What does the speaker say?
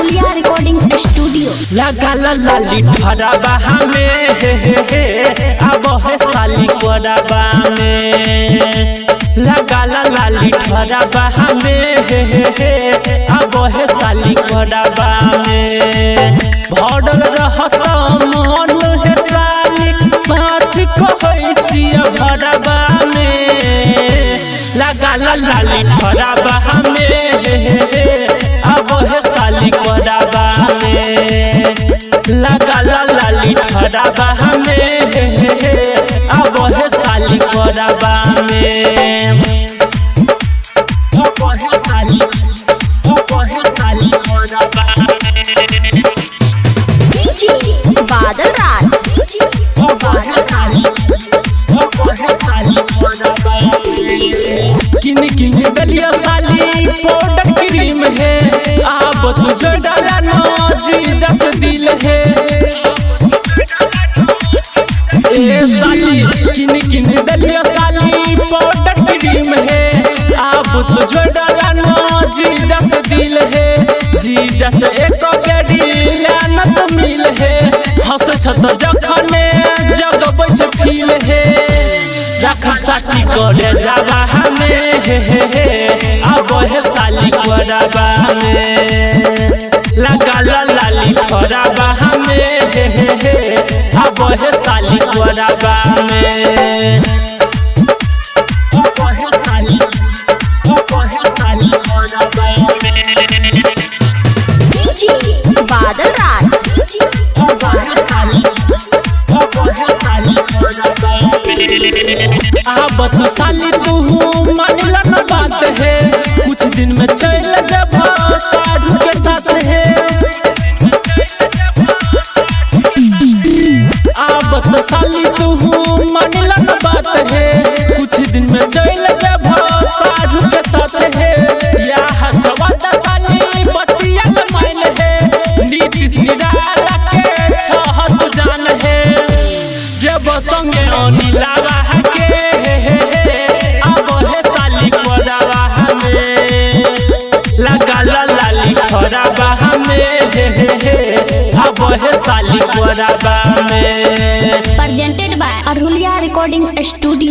अरुलिया recording studio. लगा लाली ठरबा हमें अब है साली कोरबा में। लगा लाली ठरबा हमें अब है साली कोरबा में। भरल रहत मन है साली पाँच कहै छियै भरबा में। लगा लाली ठरबा हमें अब है साली कोरबा में। लगा लाली ठरबा हमें अब है साली कोरबा में। अब है साली कोरबा में। बादल राज किन किन दलिया साली पाउडर क्रीम है। अब तुझे डाला ना जी जस दिल है। ए साली किन किन दलिया साली पाउडर क्रीम है। अब तुझे डाला ना जी जस दिल है। जी जस एक बेड़ी लानत मिल है। हंस छत जखने जगबै छ फील है। रखब साथी करे जावा हमें अब है साली कोरबा में। लगा लाली ठरबा हमें अब है साली कोरबा में। अब है साली कोरबा में। बादल राज अब तू साली तू मानिला न बात है। कुछ दिन में चल जब साधु के साथ है। अब तो साली तू मानिला न बात है। कुछ दिन में चल जब साधु के साथ है। यह छवादा साली बतिया न माइल है। नीतीश निराला के छहत जान है। जब संगे अनिलावा के अब है साली कोरबा में। लगा लाली ठरबा हमें अब है साली कोरबा में। Presented by Arulia recording studio.